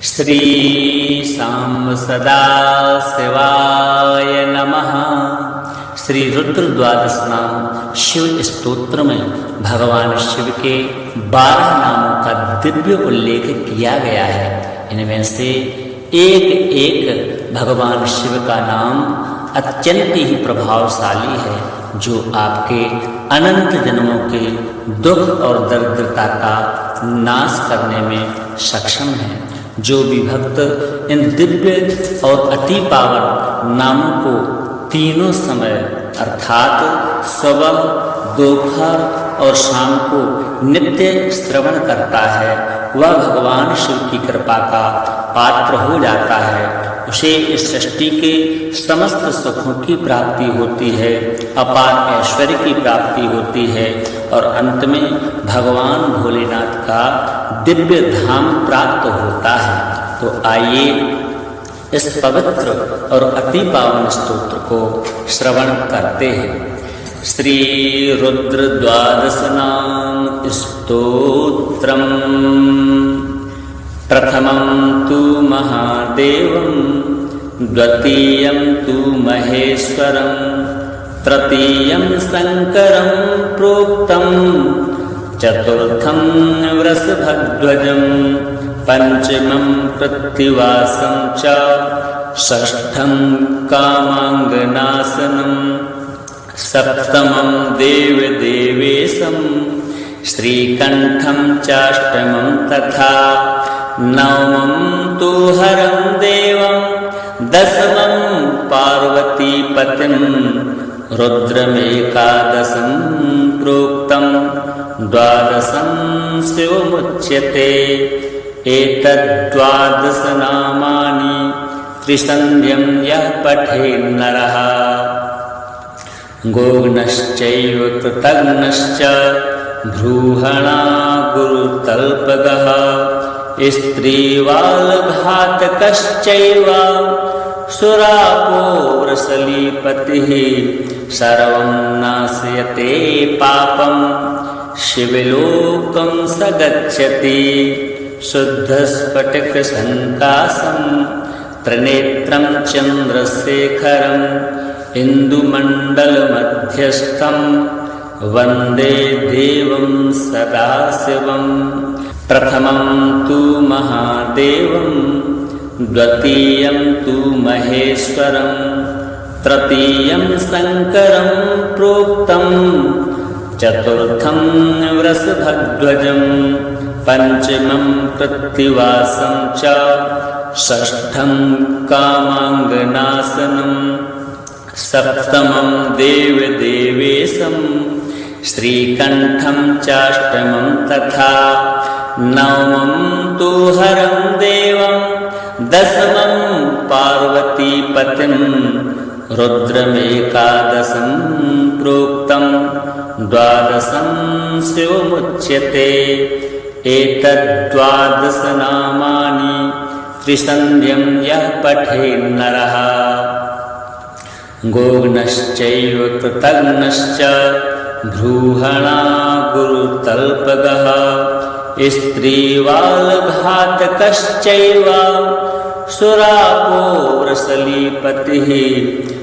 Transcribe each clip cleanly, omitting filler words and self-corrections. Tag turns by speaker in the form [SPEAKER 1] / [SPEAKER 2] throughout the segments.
[SPEAKER 1] श्री सांब सदा शिवाय नमः। श्री रुद्र द्वादश नाम शिव स्तोत्र में भगवान शिव के 12 नामों का दिव्य उल्लेख किया गया है। इनमें से एक एक भगवान शिव का नाम अत्यंत ही प्रभावशाली है, जो आपके अनंत जन्मों के दुख और दरिद्रता का नाश करने में सक्षम है। जो भी भक्त इन दिव्य और अति पावन नामों को तीनों समय अर्थात सुबह, दोपहर और शाम को नित्य श्रवण करता है, वह भगवान शिव की कृपा का पात्र हो जाता है। उसे इस सृष्टि के समस्त सुखों की प्राप्ति होती है, अपार ऐश्वर्य की प्राप्ति होती है और अंत में भगवान भोलेनाथ का दिव्य धाम प्राप्त होता है। तो आइए इस पवित्र और अति पावन स्तोत्र को श्रवण करते हैं। श्री रुद्र द्वादश नाम स्तोत्रम। प्रथमं तु महादेवं, द्वितीयं तु महेश्वरं, तृतीयं शंकरं प्रोक्तं, चतुर्थं वृषभध्वजं, पंचमं पृथ्वीवासं च, षष्ठं कामांगनाशनं, सप्तमं देवदेवेशं, श्रीकंठं चाष्टमं तथा नवमं तु हरं देवं, दशमं पार्वतीपतिं, रुद्रमेकादशं प्रोक्तं, द्वादशं शिवमुच्यते। एतद्द्वादश नामानि त्रिसन्ध्यं यः पठेन्नरः, गोग्नश्चैव कृतघ्नश्च, भ्रूहणा गुरुतल्पगः, स्त्रीवालघातकश्चैव, सुरापो वृषलीपतिः, सर्वं नाशयते पापं, शिवलोकं स गच्छति। शुद्धस्फटिकसङ्काशं, त्रिनेत्रं चन्द्रशेखरं, इन्दुमण्डलमध्यस्थं, वन्दे देवं सदाशिवं। प्रथमं तु महादेवं, द्वितीयं तु महेश्वरं, तृतीयं शंकरं प्रोक्तं, चतुर्थं वृषभध्वजं, पंचमं पृथ्वीवासं च, षष्ठं कामांगनाशनं, सप्तमं देवदेवेशं, श्रीकंठं चाष्टमं तथा नवमं तु हरं देवं, दशमं पार्वतीपतिं, रुद्रमेकादशं प्रोक्तं, द्वादशं शिवमुच्यते। एतद्द्वादश नामानि त्रिसन्ध्यं यः पठेन्नरः, गोग्नश्चैव कृतघ्नश्च, भ्रूहणा गुरुतल्पगः, स्त्रीवालघातकश्चैव, सुरापो वृषलीपतिः,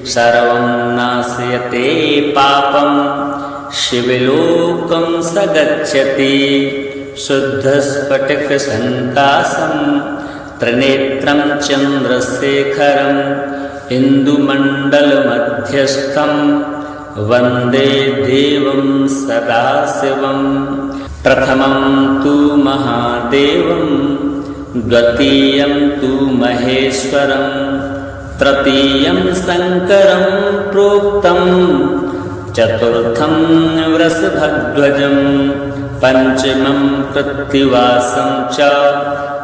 [SPEAKER 1] सर्वं नाशयते पापं, शिवलोकं स गच्छति। शुद्धस्फटिकसङ्काशं, त्रिनेत्रं चन्द्रशेखरं, इन्दुमण्डलमध्यस्थं, वन्दे देवं सदाशिवं। प्रथमं तु महादेवं, द्वितीयं तु महेश्वरं, तृतीयं शंकरं प्रोक्तं, चतुर्थं वृषभध्वजं, पंचमं पृथ्वीवासं च,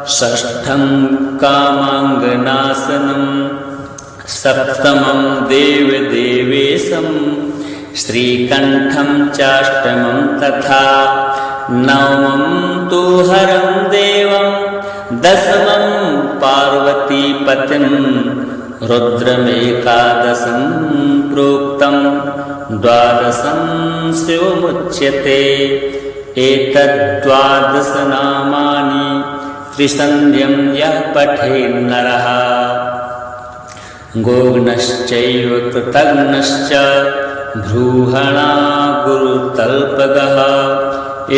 [SPEAKER 1] षष्ठं कामांगनाशनं, सप्तमं देवदेवेशं, श्रीकंठं चाष्टमं तथा नवमं तु हरं देवं, दशमं पार्वतीपतिं, रुद्रमेकादशं प्रोक्तं, द्वादशं शिवमुच्यते। एतद्द्वादश नामानि त्रिसन्ध्यं यः पठेन्नरः गोघ्नश्चैव कृतघ्नश्च भ्रूहणा गुरुतल्पगः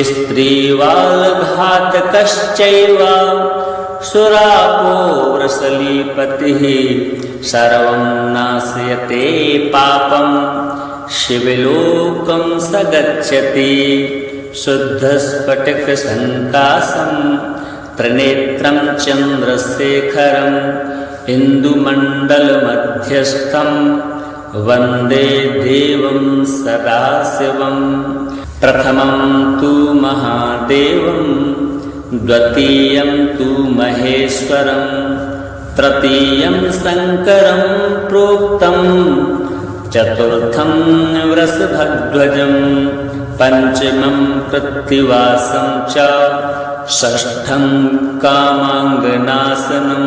[SPEAKER 1] स्त्रीवालघातकश्चैव सुरापो वृषलीपतिः सर्वं नाशयते पापं शिवलोकं स गच्छति शुद्धस्फटिकसङ्काशं त्रिनेत्रं चन्द्रशेखरम् इन्दुमण्डलमध्यस्थं वन्दे देवं सदाशिवं प्रथमं तु महादेवं द्वितीयं तु महेश्वरं तृतीयं शङ्करं प्रोक्तं चतुर्थं वृषभध्वजं पञ्चमं कृत्तिवासं च षष्ठं कामाङ्गनाशनं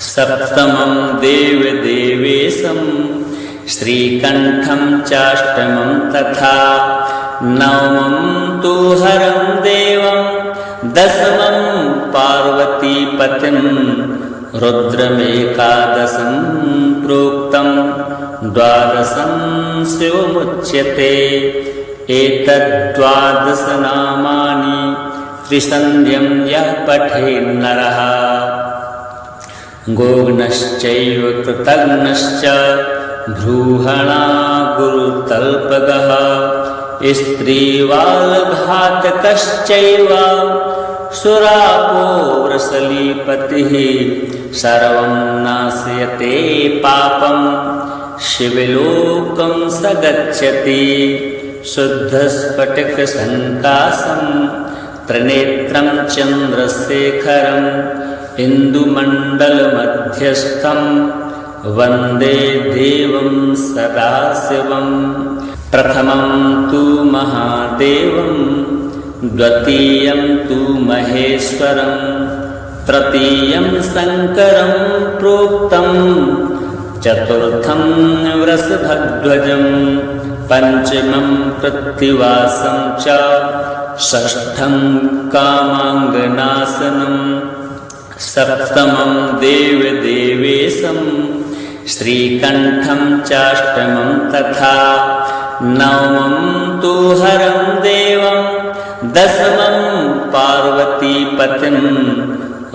[SPEAKER 1] सप्तमं देवदेवेशं श्रीकण्ठं चाष्टमं तथा नवमं तु हरं देवं दशमं पार्वतीपतिं रुद्रमेकादशं प्रोक्तं द्वादशं शिवमुच्यते एतद्द्वादशनामानि त्रिसन्ध्यं यः पठेन्नरः गोघ्नश्चैव कृतघ्नश्च भ्रूहणा गुरुतल्पगः स्त्रीवालघातकश्चैव सुरापो वृषलीपतिः सर्वं नाशयते पापं शिवलोकं स गच्छति शुद्धस्फटिकसङ्काशं त्रिनेत्रं चन्द्रशेखरम् इन्दुमण्डलमध्यस्थं वन्दे देवं सदाशिवं प्रथमं तु महादेवं द्वितीयं तु महेश्वरं तृतीयं शङ्करं प्रोक्तं चतुर्थं वृषभध्वजं पञ्चमं कृत्तिवासं च षष्ठं कामाङ्गनाशनं सप्तमं देवदेवेशं श्रीकण्ठं चाष्टमं तथा नवमं तु हरं देवं दशमं पार्वतीपतिं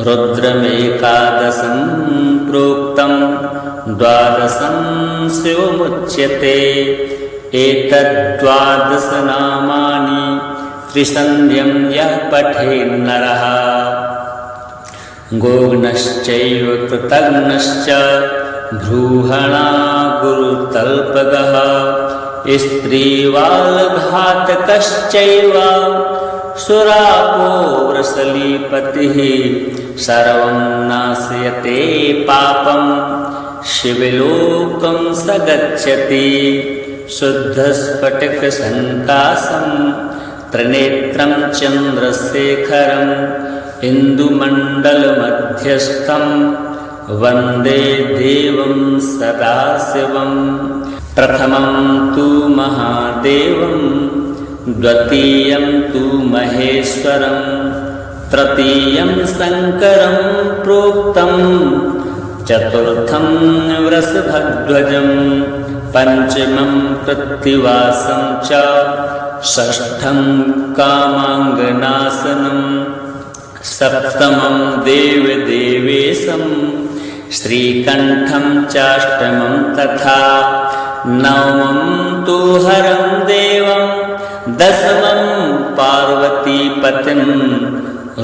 [SPEAKER 1] रुद्रमेकादशं प्रोक्तं द्वादशं शिवमुच्यते एतद्द्वादशनामानि त्रिसन्ध्यं यः पठेन्नरः गोघ्नश्चैव कृतघ्नश्च भ्रूहणा गुरुतल्पगः स्त्रीवालघातकश्चैव सुरापो वृषलीपतिः सर्वं नाशयते पापं शिवलोकं स गच्छति शुद्धस्फटिकसङ्काशं त्रिनेत्रं चन्द्रशेखरम् इन्दुमण्डलमध्यस्थं वन्दे देवं सदाशिवं प्रथमं तु महादेवं द्वितीयं तु महेश्वरं तृतीयं शङ्करं प्रोक्तं चतुर्थं वृषभध्वजं पञ्चमं कृत्तिवासं च षष्ठं कामाङ्गनाशनं सप्तमं देवदेवेशं श्रीकण्ठं चाष्टमं तथा नवमं तु हरं देवं दशमं पार्वतीपतिं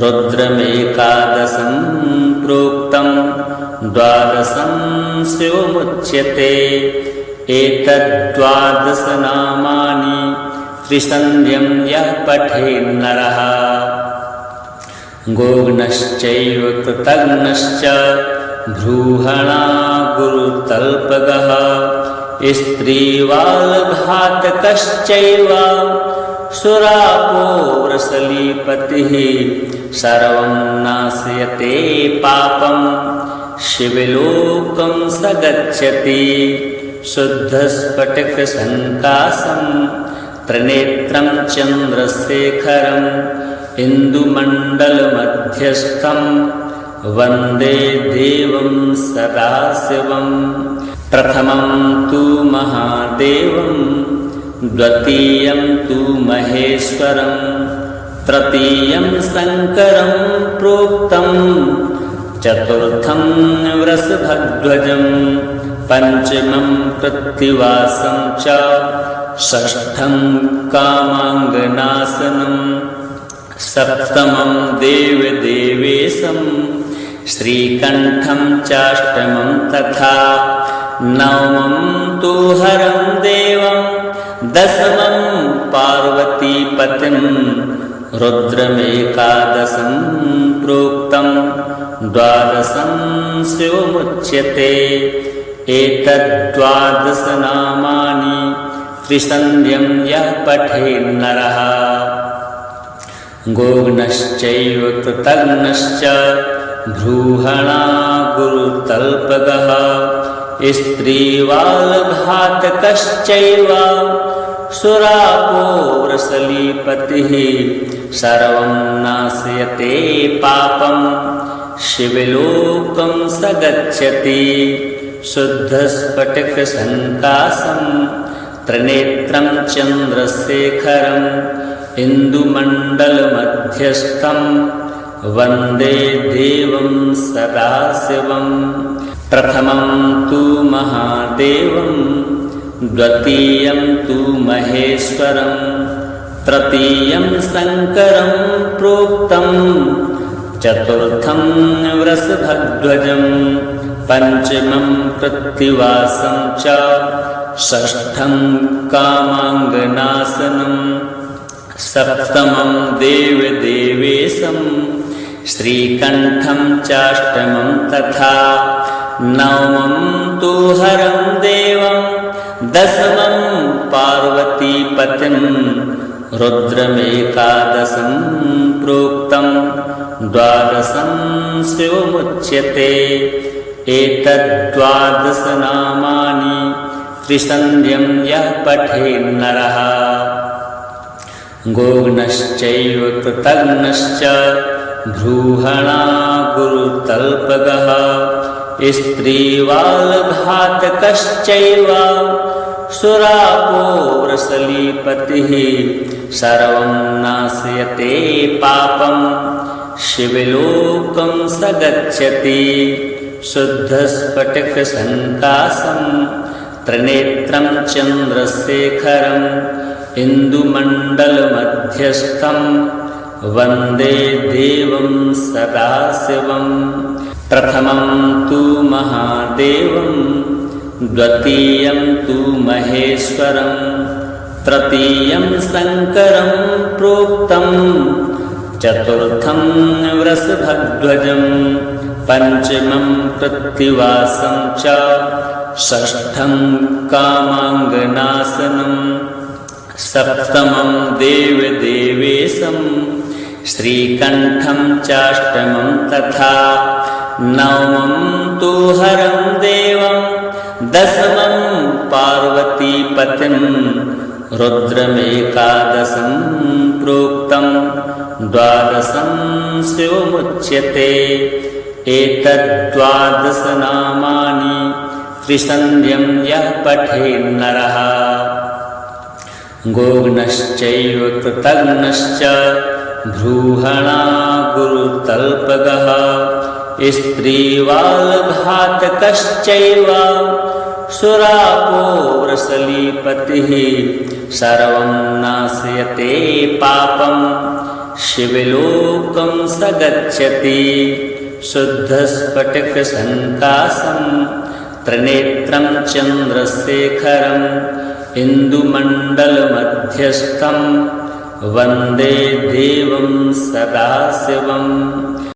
[SPEAKER 1] रुद्रमेकादशं प्रोक्तं द्वादशं शिवमुच्यते एतद्द्वादशनामानि त्रिसन्ध्यं यः पठेन्नरः गोघ्नश्चैव कृतघ्नश्च भ्रूहणा गुरुतल्पगः स्त्रीवालघातकश्चैव सुरापो वृषलीपतिः सर्वं नाशयते पापं शिवलोकं स गच्छति शुद्धस्फटिकसङ्काशं त्रिनेत्रं चन्द्रशेखरम् इन्दुमण्डलमध्यस्थं वन्दे देवं सदाशिवं। प्रथमं तु महादेवं द्वितीयं तु महेश्वरं तृतीयं शङ्करं प्रोक्तं चतुर्थं वृषभध्वजं पञ्चमं कृत्तिवासं च षष्ठं कामाङ्गनाशनं सप्तमं देवदेवेशं श्रीकण्ठं चाष्टमं तथा नवमं तु हरं देवं दशमं पार्वतीपतिं रुद्रमेकादशं प्रोक्तं द्वादशं शिवमुच्यते। एतद्द्वादशनामानि त्रिसन्ध्यं यः पठेन्नरः गोघ्नश्चैव कृतघ्नश्च भ्रूहणा गुरुतल्पगः स्त्रीवालघातकश्चैव सुरापो वृषलीपतिः सर्वं नाशयते पापं शिवलोकं स गच्छति। शुद्धस्फटिकसङ्काशं त्रिनेत्रं चन्द्रशेखरम् इन्दुमण्डलमध्यस्थं वन्दे देवं सदाशिवं। प्रथमं तु महादेवं द्वितीयं तु महेश्वरं तृतीयं शङ्करं प्रोक्तं चतुर्थं वृषभध्वजं पञ्चमं कृत्तिवासं च षष्ठं कामाङ्गनाशनं सप्तमं देवदेवेशं श्रीकण्ठं चाष्टमं तथा नवमं तु हरं देवं दशमं पार्वतीपतिं रुद्रमेकादशं प्रोक्तं द्वादशं शिवमुच्यते। एतद्द्वादशनामानि त्रिसन्ध्यं यः पठेन्नरः गोघ्नश्चैव कृतघ्नश्च भ्रूहणा गुरुतल्पगः स्त्रीवालघातकश्चैव सुरापो वृषलीपतिः सर्वं नाशयते पापं शिवलोकं स गच्छति। शुद्धस्फटिकसङ्काशं त्रिनेत्रं चन्द्रशेखरम् इन्दुमण्डलमध्यस्थं वन्दे देवं सदाशिवं। प्रथमं तु महादेवं द्वितीयं तु महेश्वरं तृतीयं शङ्करं प्रोक्तं चतुर्थं वृषभध्वजं पञ्चमं कृत्तिवासं च षष्ठं कामाङ्गनाशनं सप्तमं देवदेवेशं श्रीकण्ठं चाष्टमं तथा नवमं तु हरं देवं दशमं पार्वतीपतिं रुद्रमेकादशं प्रोक्तं द्वादशं शिवमुच्यते। एतद्द्वादशनामानि त्रिसन्ध्यं यः पठेन्नरः गोघ्नश्चैव कृतघ्नश्च भ्रूहणा गुरुतल्पगः स्त्रीवालघातकश्चैव सुरापो वृषलीपतिः सर्वं नाशयते पापं शिवलोकं स गच्छति। शुद्धस्फटिकसङ्काशं त्रिनेत्रं चन्द्रशेखरम् इन्दुमण्डलमध्यस्थं वन्दे देवं सदाशिवम्।